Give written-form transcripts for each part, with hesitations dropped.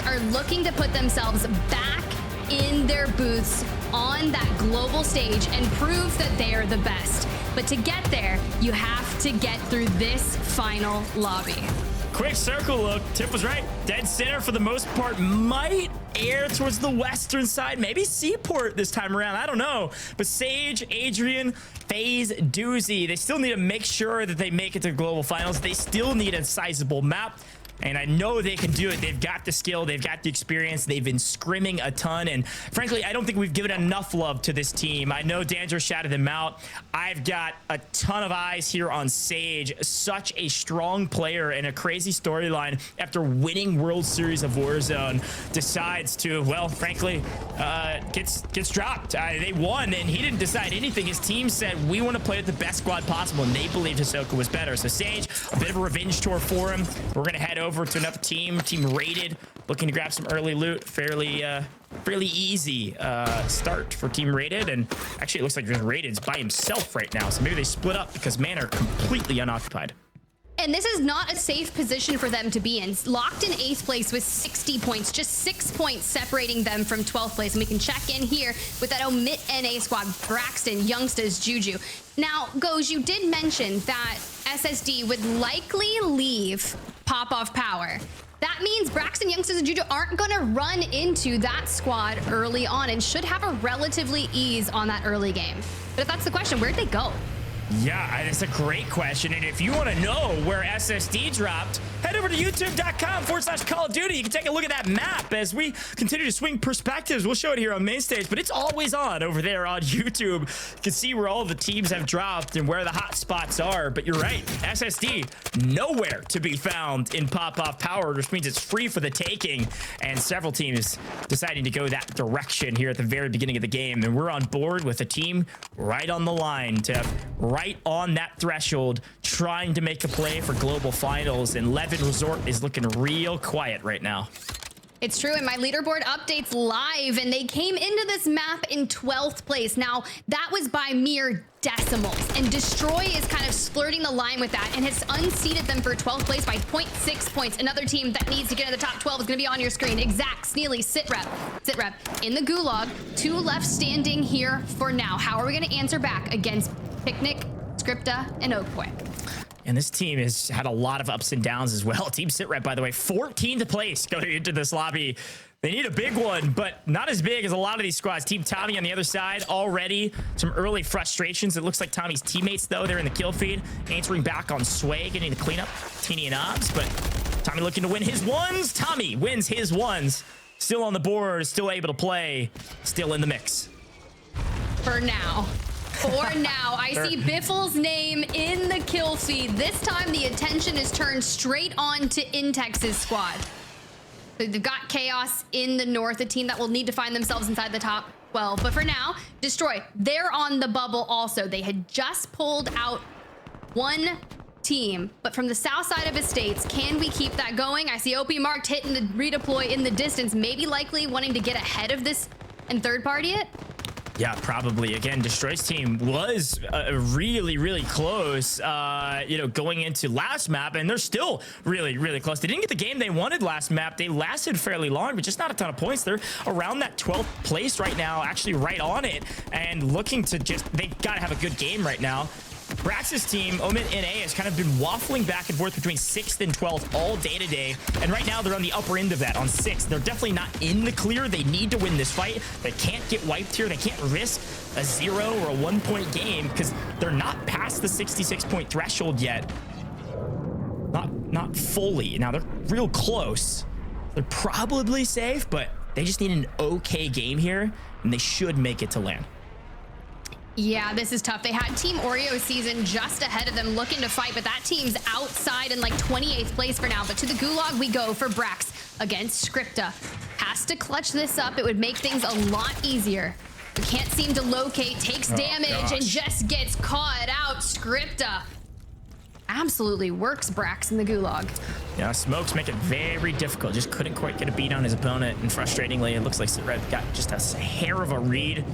are looking to put themselves back in their booths on that global stage and prove that they are the best. But to get there, you have to get through this final lobby. Quick circle look. Tiff was right. Dead center for the most part. Might air towards the western side. Maybe Seaport this time around. I don't know. But Sage, Adrian, FaZe, Doozy, they still need to make sure that they make it to global finals. They still need a sizable map. And I know they can do it. They've got the skill. They've got the experience. They've been scrimming a ton. And frankly, I don't think we've given enough love to this team. I know Dangerous shouted them out. I've got a ton of eyes here on Sage. Such a strong player and a crazy storyline after winning World Series of Warzone. Decides to, well, frankly, gets dropped. They won, and he didn't decide anything. His team said, we want to play with the best squad possible, and they believed Hisoka was better. So Sage, a bit of a revenge tour for him. We're going to head over to another team rated, looking to grab some early loot. Fairly easy start for team rated, and actually it looks like Rated's by himself right now, so maybe they split up because man are completely unoccupied. And this is not a safe position for them to be in. Locked in 8th place with 60 points, just 6 points separating them from 12th place. And we can check in here with that Omit NA squad, Braxton, Youngstas, Juju. Now, Goj, you did mention that SSD would likely leave Pop-Off Power. That means Braxton, Youngstas, and Juju aren't going to run into that squad early on and should have a relatively ease on that early game. But if that's the question, where'd they go? Yeah, it's a great question. And if you want to know where SSD dropped, head over to youtube.com/Call of Duty. You can take a look at that map as we continue to swing perspectives. We'll show it here on main stage, but it's always on over there on YouTube. You can see where all the teams have dropped and where the hot spots are. But you're right, SSD nowhere to be found in Pop-Off Power, which means it's free for the taking. And several teams deciding to go that direction here at the very beginning of the game. And we're on board with a team right on the line to right on that threshold, trying to make a play for global finals. And Levin Resort is looking real quiet right now. It's true, and my leaderboard updates live, and they came into this map in 12th place. Now, that was by mere decimals, and Destroy is kind of flirting the line with that and has unseated them for 12th place by 0.6 points. Another team that needs to get in the top 12 is going to be on your screen. Exact, Sneely, Sitrep in the gulag. 2 left standing here for now. How are we going to answer back against Picnic, Scripta, and Oakwood? And this team has had a lot of ups and downs as well. Team Sitrep, by the way, 14th place going into this lobby. They need a big one, but not as big as a lot of these squads. Team Tommy on the other side, already some early frustrations. It looks like Tommy's teammates, though, they're in the kill feed, answering back on Sway, getting the cleanup, Teeny and Obs, but Tommy looking to win his ones. Tommy wins his ones. Still on the board, still able to play, still in the mix. For now. For now, I see Biffle's name in the kill feed. This time, the attention is turned straight on to Intex's squad. They've got Chaos in the north, a team that will need to find themselves inside the top 12. But for now, Destroy, they're on the bubble also. They had just pulled out one team, but from the south side of Estates, can we keep that going? I see OP marked hitting the redeploy in the distance, maybe likely wanting to get ahead of this and third party it. Yeah, probably. Again, Destroy's team was really close, going into last map, and they're still really close. They didn't get the game they wanted last map. They lasted fairly long, but just not a ton of points. They're around that 12th place right now, actually right on it, and looking to they've got to have a good game right now. Brax's team, Omit NA, has kind of been waffling back and forth between 6th and 12th all day today. And right now, they're on the upper end of that, on 6th. They're definitely not in the clear. They need to win this fight. They can't get wiped here. They can't risk a 0 or a 1-point game because they're not past the 66-point threshold yet. Not fully. Now, they're real close. They're probably safe, but they just need an okay game here, and they should make it to LAN. Yeah, this is tough. They had Team Oreo season just ahead of them looking to fight, but that team's outside in like 28th place for now. But to the gulag we go for Brax against Scripta. Has to clutch this up. It would make things a lot easier. We can't seem to locate, takes damage, and just gets caught out. Scripta absolutely works Brax in the gulag. Yeah, smokes make it very difficult. Just couldn't quite get a beat on his opponent, and frustratingly, it looks like Sitrep got just a hair of a read.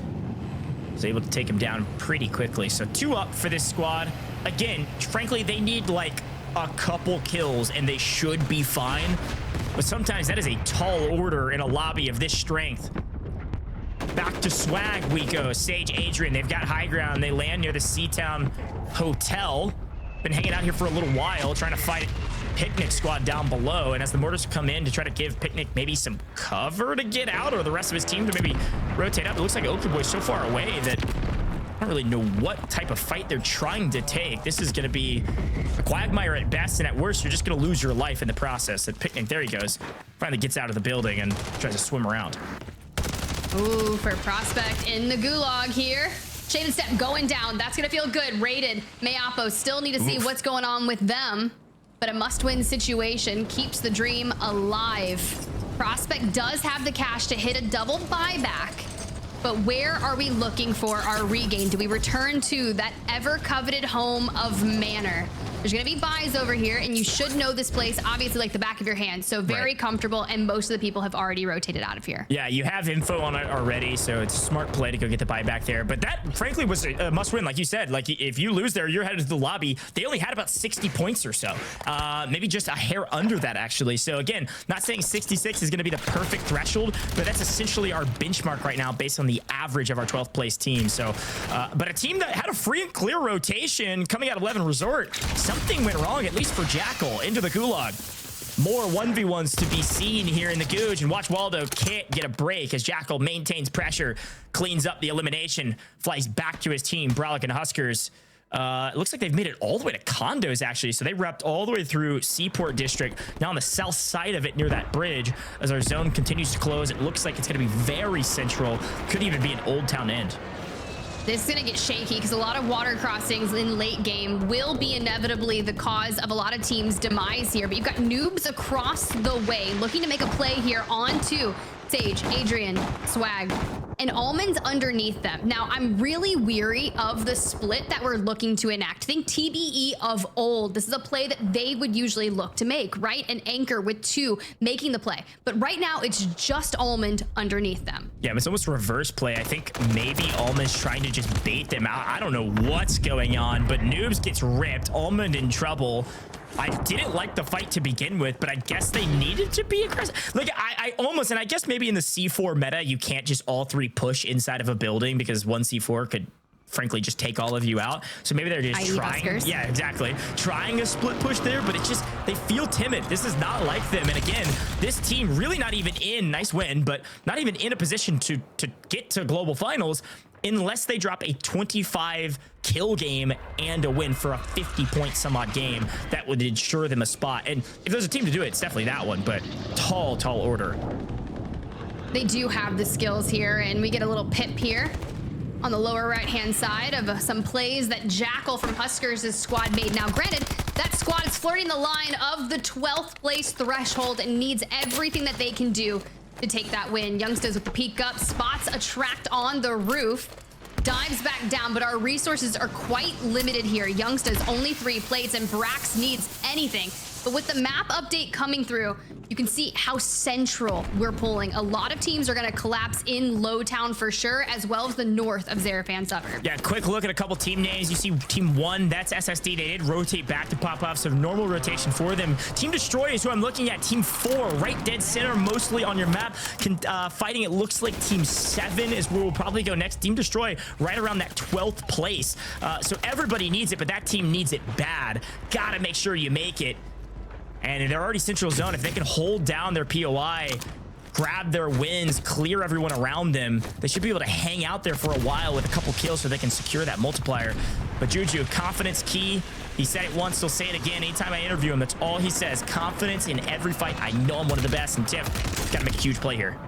Was able to take him down pretty quickly. So 2 up for this squad. Again, frankly, they need like a couple kills and they should be fine. But sometimes that is a tall order in a lobby of this strength. Back to swag we go. Sage, Adrian, they've got high ground. They land near the Seatown Hotel. Been hanging out here for a little while, trying to fight Picnic squad down below. And as the mortars come in to try to give Picnic maybe some cover to get out, or the rest of his team to maybe rotate up, it looks like Oakley Boy's so far away that I don't really know what type of fight they're trying to take. This is going to be a quagmire at best, and at worst, you're just going to lose your life in the process. That Picnic, there he goes, finally gets out of the building and tries to swim around. Ooh, for Prospect in the gulag here. Shaded Step going down. That's going to feel good. Rated. Mayapo still need to see what's going on with them. But a must-win situation keeps the dream alive. Prospect does have the cash to hit a double buyback. But where are we looking for our regain? Do we return to that ever-coveted home of Manor? There's gonna be buys over here, and you should know this place obviously like the back of your hand. So very comfortable, and most of the people have already rotated out of here. Yeah, you have info on it already, so it's a smart play to go get the buyback there. But that, frankly, was a must-win, like you said. Like, if you lose there, you're headed to the lobby. They only had about 60 points or so. Maybe just a hair under that, actually. So, again, not saying 66 is going to be the perfect threshold, but that's essentially our benchmark right now based on the average of our 12th place team. So, but a team that had a free and clear rotation coming out of 11 Resort, something went wrong, at least for Jackal, into the gulag. More 1v1s to be seen here in the Googe, and watch Waldo can't get a break as Jackal maintains pressure, cleans up the elimination, flies back to his team, Brolic and Huskers. It looks like they've made it all the way to condos, actually. So they wrapped all the way through Seaport District, now on the south side of it near that bridge. As our zone continues to close, it looks like it's going to be very central. Could even be an Old Town end. This is going to get shaky because a lot of water crossings in late game will be inevitably the cause of a lot of teams' demise here. But you've got noobs across the way looking to make a play here onto Sage, Adrian, Swag, and Almonds underneath them. Now, I'm really weary of the split that we're looking to enact. Think TBE of old. This is a play that they would usually look to make, right? An anchor with two making the play. But right now, it's just Almond underneath them. Yeah, it's almost reverse play. I think maybe Almond's trying to just bait them out. I don't know what's going on, but Noobs gets ripped. Almond in trouble. I didn't like the fight to begin with, but I guess they needed to be aggressive. Like, I almost, and I guess maybe in the C4 meta, you can't just all three push inside of a building because one C4 could frankly just take all of you out. So maybe they're just trying. Buskers. Yeah, exactly. Trying a split push there, but it's just, they feel timid. This is not like them. And again, this team really not even in, nice win, but not even in a position to get to global finals unless they drop a 25 kill game and a win for a 50-point some odd game. That would ensure them a spot. And if there's a team to do it, it's definitely that one, but tall order. They do have the skills here, and we get a little pip here on the lower right-hand side of some plays that Jackal from Huskers' squad made. Now, granted, that squad is flirting the line of the 12th place threshold and needs everything that they can do to take that win. Youngsters with the peek up, spots a tract on the roof, dives back down, but our resources are quite limited here. Youngsters only 3 plates, and Brax needs anything. But with the map update coming through, you can see how central we're pulling. A lot of teams are going to collapse in Lowtown for sure, as well as the north of Zarafan suburb. Yeah, quick look at a couple team names. You see team 1, that's SSD. They did rotate back to pop off, so normal rotation for them. Team Destroy is who I'm looking at. Team 4, right dead center, mostly on your map. Fighting, it looks like team 7 is where we'll probably go next. Team Destroy right around that 12th place. So everybody needs it, but that team needs it bad. Gotta make sure you make it. And they're already central zone. If they can hold down their POI, grab their wins, clear everyone around them, they should be able to hang out there for a while with a couple kills so they can secure that multiplier. But Juju, confidence key. He said it once, he'll say it again. Anytime I interview him, that's all he says. Confidence in every fight. I know I'm one of the best. And Tiff, gotta make a huge play here.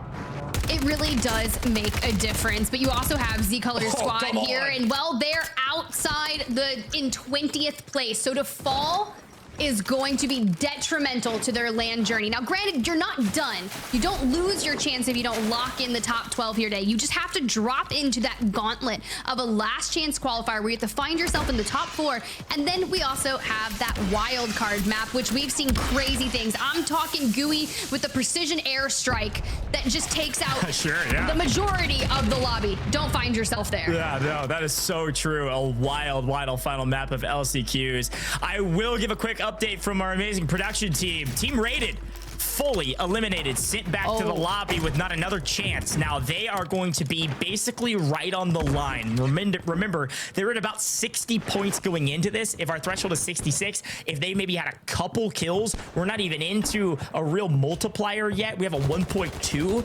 It really does make a difference, but you also have Z-Color's squad here, and well, they're outside in 20th place. So to fall is going to be detrimental to their land journey. Now, granted, you're not done. You don't lose your chance if you don't lock in the top 12 here today. You just have to drop into that gauntlet of a last chance qualifier where you have to find yourself in the top 4. And then we also have that wild card map, which we've seen crazy things. I'm talking GUI with the precision airstrike that just takes out the majority of the lobby. Don't find yourself there. Yeah, no, that is so true. A wild final map of LCQs. I will give a quick update from our amazing production team. Team rated, fully eliminated, sent back to the lobby with not another chance. Now they are going to be basically right on the line. Remember, they're at about 60 points going into this. If our threshold is 66, if they maybe had a couple kills, we're not even into a real multiplier yet. We have a 1.2.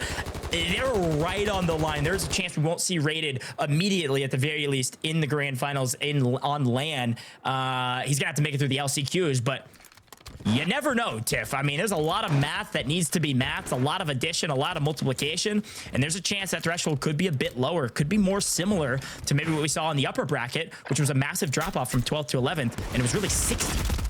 They're right on the line. There's a chance we won't see rated immediately, at the very least, in the grand finals on LAN. He's gonna have to make it through the LCQs, but you never know, Tiff. I mean, there's a lot of math that needs to be mathed, a lot of addition, a lot of multiplication, and there's a chance that threshold could be a bit lower, could be more similar to maybe what we saw in the upper bracket, which was a massive drop-off from 12th to 11th, and it was really 60.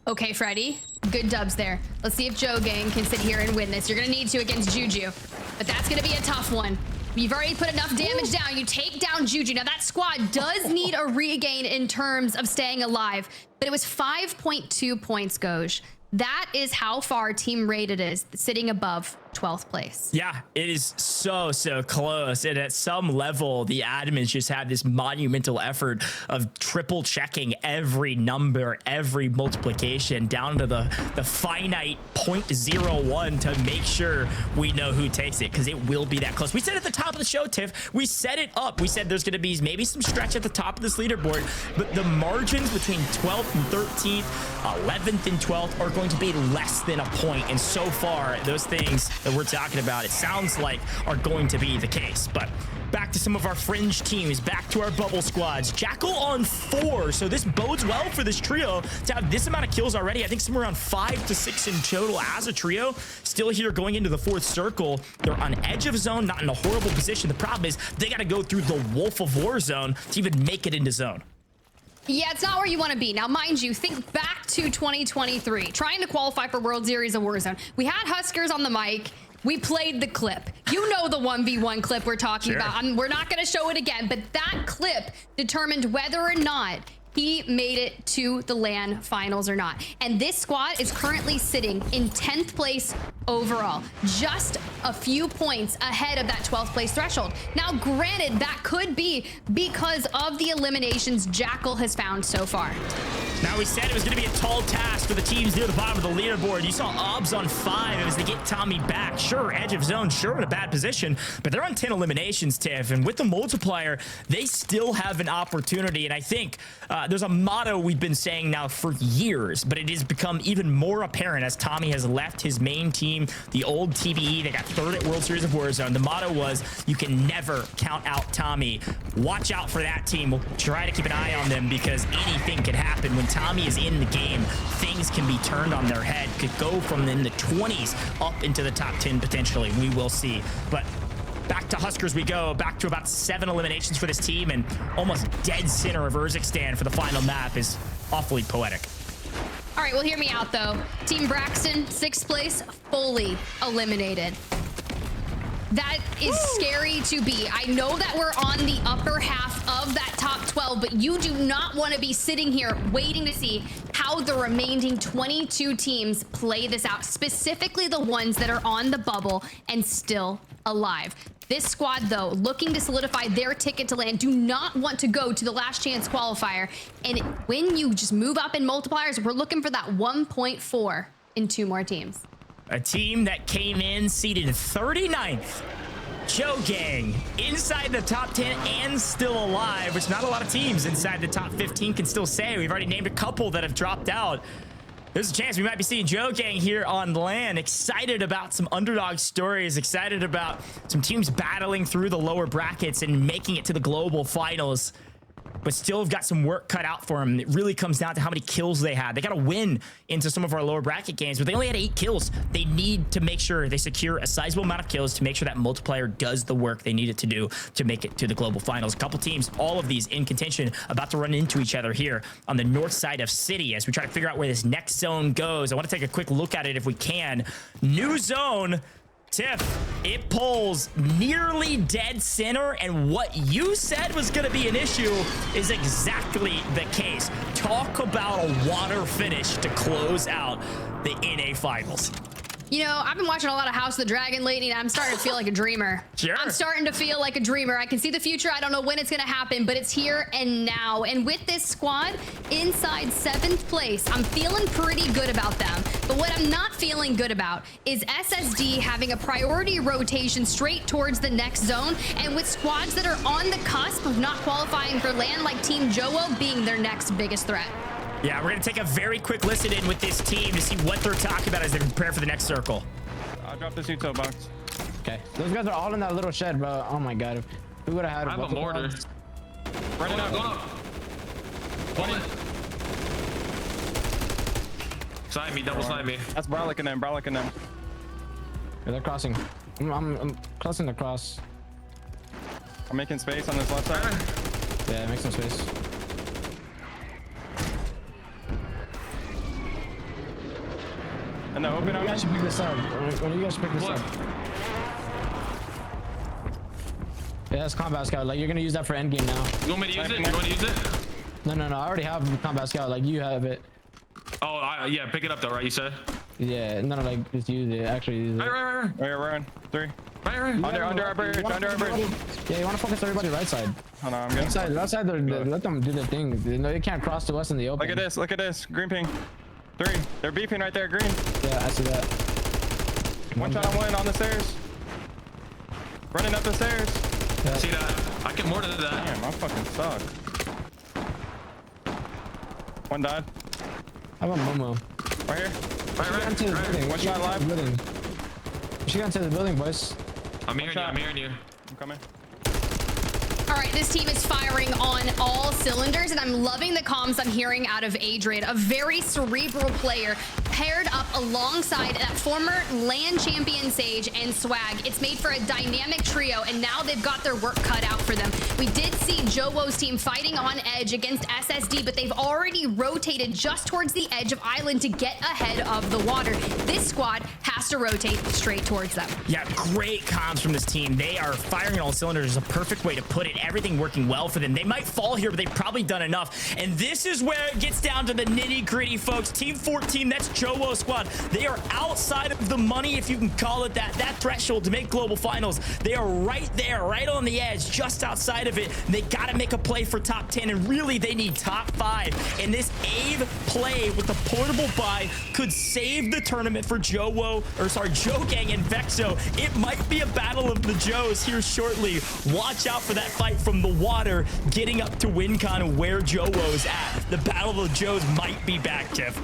Okay, Freddy, good dubs there. Let's see if Joe Gang can sit here and win this. You're gonna need to against Juju, but that's gonna be a tough one. You've already put enough damage down. You take down Juju. Now that squad does need a regain in terms of staying alive, but it was 5.2 points, Goj. That is how far team rated is, sitting above 12th place. Yeah, it is so close. And at some level, the admins just had this monumental effort of triple checking every number, every multiplication down to the finite 0.01 to make sure we know who takes it, because it will be that close. We said at the top of the show, Tiff, we set it up. We said there's going to be maybe some stretch at the top of this leaderboard, but the margins between 12th and 13th, 11th and 12th are going to be less than a point. And so far, those things that we're talking about, it sounds like, are going to be the case. But back to some of our fringe teams, back to our bubble squads. Jackal on 4, so this bodes well for this trio to have this amount of kills already. I think somewhere around 5 to 6 in total as a trio. Still here going into the 4th circle. They're on edge of zone, not in a horrible position. The problem is they got to go through the Wolf of War zone to even make it into zone. Yeah, it's not where you want to be. Now, mind you, think back to 2023, trying to qualify for World Series of Warzone. We had Huskers on the mic. We played the clip. You know the 1v1 clip we're talking about. We're not going to show it again, but that clip determined whether or not he made it to the LAN finals or not. And this squad is currently sitting in 10th place overall, just a few points ahead of that 12th place threshold. Now, granted, that could be because of the eliminations Jackal has found so far. Now, we said it was going to be a tall task for the teams near the bottom of the leaderboard. You saw Obs on 5 as they get Tommy back. Sure, edge of zone, sure, in a bad position, but they're on 10 eliminations, Tiff. And with the multiplier, they still have an opportunity. And I think there's a motto we've been saying now for years, but it has become even more apparent as Tommy has left his main team, the old TBE. They got 3rd at World Series of Warzone. The motto was, you can never count out Tommy. Watch out for that team. We'll try to keep an eye on them, because anything could happen. When Tommy is in the game, things can be turned on their head. Could go from in the 20s up into the top 10 potentially. We will see. But back to Huskers we go. Back to about 7 eliminations for this team, and almost dead center of Urzikstan for the final map is awfully poetic. All right, well, hear me out, though. Team Braxton, 6th place, fully eliminated. That is scary to be. I know that we're on the upper half of that top 12, but you do not want to be sitting here waiting to see how the remaining 22 teams play this out, specifically the ones that are on the bubble and still alive. This squad, though, looking to solidify their ticket to LAN, do not want to go to the last chance qualifier. And when you just move up in multipliers, we're looking for that 1.4 in 2 more teams. A team that came in seated 39th. Joe Gang inside the top 10 and still alive, which not a lot of teams inside the top 15 can still say. We've already named a couple that have dropped out. There's a chance we might be seeing Joe Gang here on LAN. Excited about some underdog stories, excited about some teams battling through the lower brackets and making it to the global finals, but still have got some work cut out for them. It really comes down to how many kills they had. They got to win into some of our lower bracket games, but they only had 8 kills. They need to make sure they secure a sizable amount of kills to make sure that multiplier does the work they need it to do to make it to the global finals. A couple teams, all of these in contention, about to run into each other here on the north side of City as we try to figure out where this next zone goes. I want to take a quick look at it if we can. New zone. Tiff, it pulls nearly dead center, and what you said was going to be an issue is exactly the case. Talk about a water finish to close out the NA finals. You know, I've been watching a lot of House of the Dragon lately, and I'm starting to feel like a dreamer. Sure. I'm starting to feel like a dreamer. I can see the future. I don't know when it's going to happen, but it's here and now. And with this squad inside 7th place, I'm feeling pretty good about them. But what I'm not feeling good about is SSD having a priority rotation straight towards the next zone, and with squads that are on the cusp of not qualifying for land, like Team Jowo being their next biggest threat. Yeah, we're going to take a very quick listen in with this team to see what they're talking about as they prepare for the next circle. I'll drop this util box. Okay. Those guys are all in that little shed, bro. Oh my god. If we would have had I have a mortar. Running up. Go up. One. Slide me, double slide me. That's Brolic in them. Yeah, they're crossing. I'm crossing the cross. I'm making space on this left side. Yeah, make some space. And the open You on guys should pick this up. When you guys should pick this What? up. Yeah, that's combat scout. Like, you're gonna use that for endgame now. You want me to use it? You want to use it? No. I already have combat scout. Like, you have it. Oh, yeah, pick it up though, right? You said? Yeah, no, like, just use it. Actually, use it. Right. We're on 3. Right. Under our bridge. Yeah, you want to focus everybody right side. Hold on, I'm getting. Left side, let them do their thing. They can't cross to us in the open. Look at this. Green ping. 3. They're beefing right there, green. Yeah, I see that. One shot on one on the stairs. Running up the stairs. Yeah. See that? I can mortar that. Damn, I fucking suck. One died. How about Momo? Right here. Right. Into the building. One shot live. Building. She got into the building, boys. I'm hearing you. I'm coming. All right, this team is firing on all cylinders, and I'm loving the comms I'm hearing out of Adrian, a very cerebral player paired up alongside that former LAN champion Sage and Swag. It's made for a dynamic trio, and now they've got their work cut out for them. We did see Jowo's team fighting on edge against SSD, but they've already rotated just towards the edge of island to get ahead of the water. This squad has to rotate straight towards them. Yeah, great comms from this team. They are firing on all cylinders is a perfect way to put it. Everything working well for them. They might fall here, but they've probably done enough. And this is where it gets down to the nitty gritty, folks. Team 14, that's Jowo squad. They are outside of the money, if you can call it that threshold to make global finals. They are right there, right on the edge, just outside of it. They got to make a play for top 10, and really they need top 5. And this Ave play with the portable buy could save the tournament for Joe Gang and Vexo. It might be a battle of the Joes here shortly. Watch out for that fight from the water, getting up to WinCon where Jowo's at. The battle of the Joes might be back, Tiff.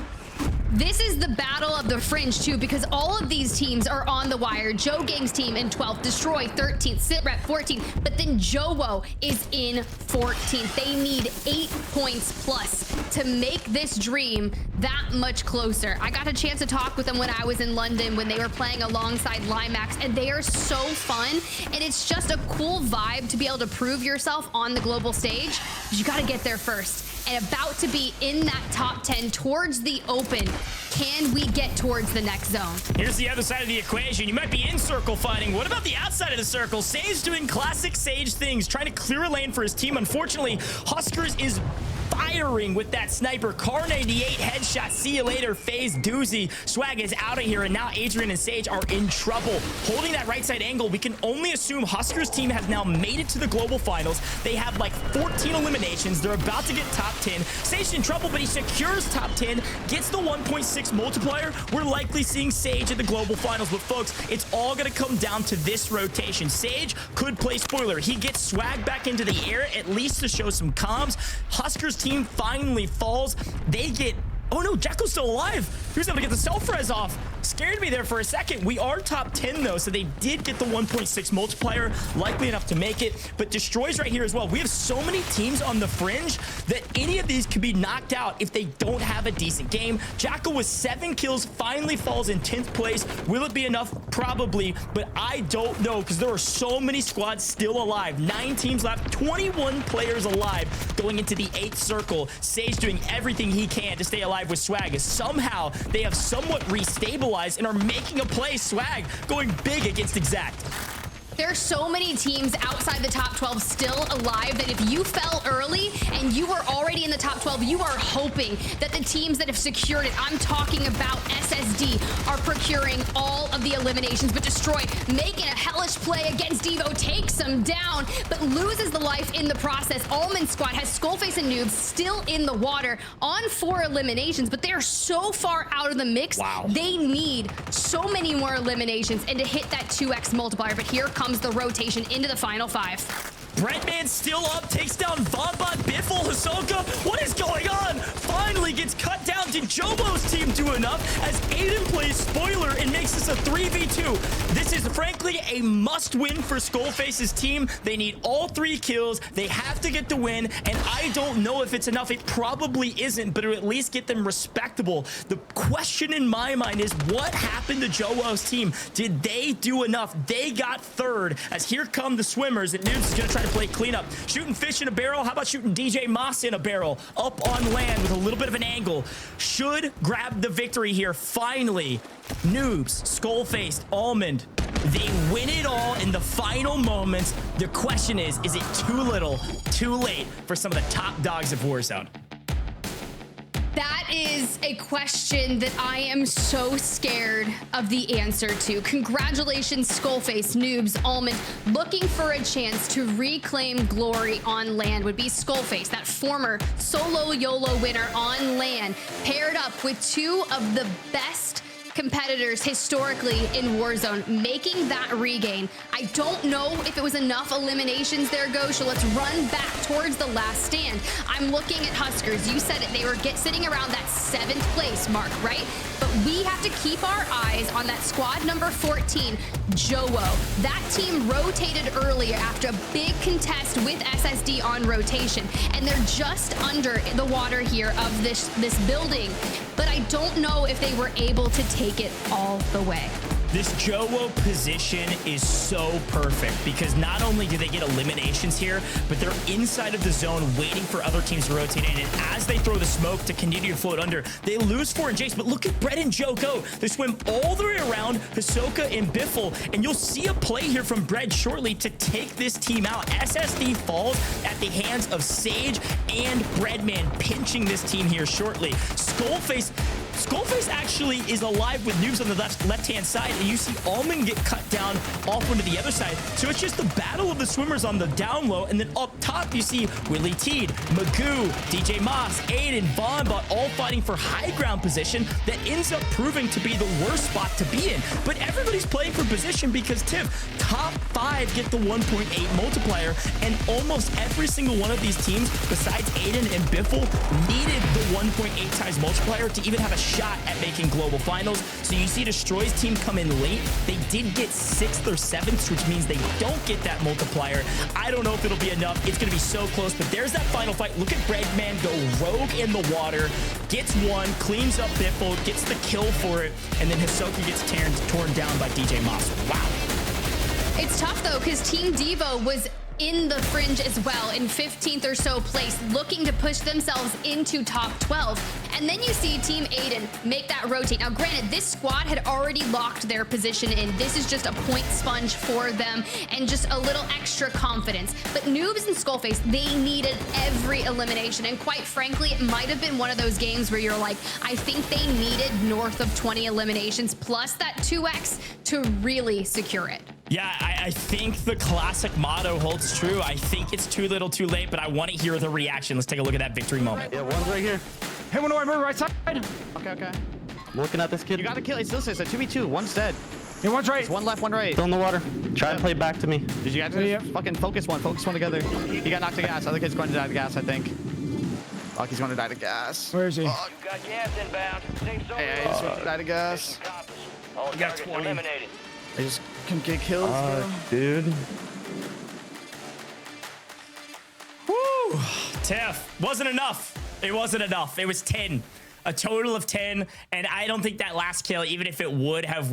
This is the battle of the fringe too, because all of these teams are on the wire. Joe Gang's team in 12th, Destroy 13th, Sitrep 14th, but then Jowo is in 14th. They need 8 points plus to make this dream that much closer. I got a chance to talk with them when I was in London when they were playing alongside Limax, and they are so fun, and it's just a cool vibe to be able to prove yourself on the global stage. But you got to get there first. And about to be in that top 10 towards the open. Can we get towards the next zone? Here's the other side of the equation. You might be in circle fighting. What about the outside of the circle? Sage doing classic Sage things, trying to clear a lane for his team. Unfortunately, Huskers is firing with that sniper. Car 98 headshot. See you later, FaZe doozy. Swag is out of here, and now Adrian and Sage are in trouble. Holding that right side angle, we can only assume Huskers team has now made it to the global finals. They have like 14 eliminations. They're about to get top 10. Sage in trouble, but he secures top 10, gets the 1.6 multiplier. We're likely seeing Sage at the global finals, but folks, it's all gonna come down to this rotation. Sage could play spoiler. He gets Swag back into the air, at least to show some comms. Huskers team finally falls. They get... Oh no, Jacko's still alive. He was able to get the self-res off. Scared me there for a second. We are top 10 though, so they did get the 1.6 multiplier, likely enough to make it. But Destroy's right here as well. We have so many teams on the fringe that any of these could be knocked out if they don't have a decent game. Jacko with 7 kills finally falls in 10th place. Will it be enough? Probably, but I don't know because there are so many squads still alive. 9 teams left, 21 players alive going into the 8th circle. Sage doing everything he can to stay alive with Swag. Somehow they have somewhat restabilized and are making a play. Swag going big against Exact. There are so many teams outside the top 12 still alive that if you fell early and you were already in the top 12, you are hoping that the teams that have secured it, I'm talking about SSD, are procuring all of the eliminations. But Destroy making a hellish play against Devo, takes him down, but loses the life in the process. Almond Squad has Skullface and Noobs still in the water on 4 eliminations, but they are so far out of the mix. Wow. They need so many more eliminations and to hit that 2x multiplier. But here comes the rotation into the final 5. Breadman still up, takes down Vondel, Biffle, Hisoka. What is going on? Finally gets cut down. Did Jobo's team do enough as Aydan plays spoiler and makes this a 3v2? This is frankly a must-win for Skullface's team. They need all 3 kills. They have to get the win, and I don't know if it's enough. It probably isn't, but it'll at least get them respectable. The question in my mind is, what happened to Jobo's team? Did they do enough? They got 3rd, as here come the swimmers, and Noobs is gonna try to play cleanup. Shooting fish in a barrel. How about shooting DJ Moss in a barrel? Up on land with a little bit of an angle. Should grab the victory here. Finally, Noobs, Skullface, Almond, they win it all in the final moments. The question is it too little, too late for some of the top dogs of Warzone? That is a question that I am so scared of the answer to. Congratulations, Skullface, Noobs, Almond. Looking for a chance to reclaim glory on land would be Skullface, that former solo YOLO winner on land, paired up with 2 of the best competitors historically in Warzone, making that regain. I don't know if it was enough eliminations there, Gosha. Let's run back towards the last stand. I'm looking at Huskers. You said it. They were sitting around that 7th place mark, right? But we have to keep our eyes on that squad number 14, Jowo. That team rotated earlier after a big contest with SSD on rotation, and they're just under the water here of this building. But I don't know if they were able to take it all the way. This Jowo position is so perfect because not only do they get eliminations here, but they're inside of the zone waiting for other teams to rotate in. And as they throw the smoke to continue to float under, they lose 4 and Jace. But look at Brett and Joe go. They swim all the way around Hisoka and Biffle. And you'll see a play here from Brett shortly to take this team out. SSD falls at the hands of Sage and Breadman, pinching this team here shortly. Skullface actually is alive with Noobs on the left-hand side, and you see Almond get cut down off onto the other side. So it's just the battle of the swimmers on the down low, and then up top you see Willie Teed, Magoo, DJ Moss, Aydan, Vondel all fighting for high ground position that ends up proving to be the worst spot to be in. But everybody's playing for position because top 5 get the 1.8 multiplier, and almost every single one of these teams besides Aydan and Biffle needed the 1.8 times multiplier to even have a shot at making global finals. So you see Destroy's team come in late. They did get 6th or 7th, which means they don't get that multiplier. I don't know if it'll be enough. It's going to be so close, but there's that final fight. Look at Breadman go rogue in the water, gets 1, cleans up Biffle, gets the kill for it, and then Hisoka gets torn down by DJ Moss. Wow. It's tough though, because Team Devo was in the fringe as well, in 15th or so place, looking to push themselves into top 12. And then you see Team Aydan make that rotate. Now, granted, this squad had already locked their position in. This is just a point sponge for them and just a little extra confidence. But Noobs and Skullface, they needed every elimination. And quite frankly, it might have been one of those games where you're like, I think they needed north of 20 eliminations plus that 2x to really secure it. Yeah, I think the classic motto holds true. I think it's too little, too late, but I want to hear the reaction. Let's take a look at that victory moment. Yeah, one's right here. Hey, one over right side. Okay. I'm looking at this kid. You gotta kill it. Still says a 2v2. One's dead. Yeah, one's right. There's one left, one right. Still in the water. Try and play back to me. Did you guys fucking focus one together? He got knocked to gas. Other kid's going to die to gas, I think. Oh, he's going to die to gas. Where is he? Oh, Got gas inbound. yeah, he's going to die to gas. All targets eliminated. I just couldn't get kills, bro. Dude. Woo! Tiff, wasn't enough. It wasn't enough. It was 10. A total of 10. And I don't think that last kill, even if it would have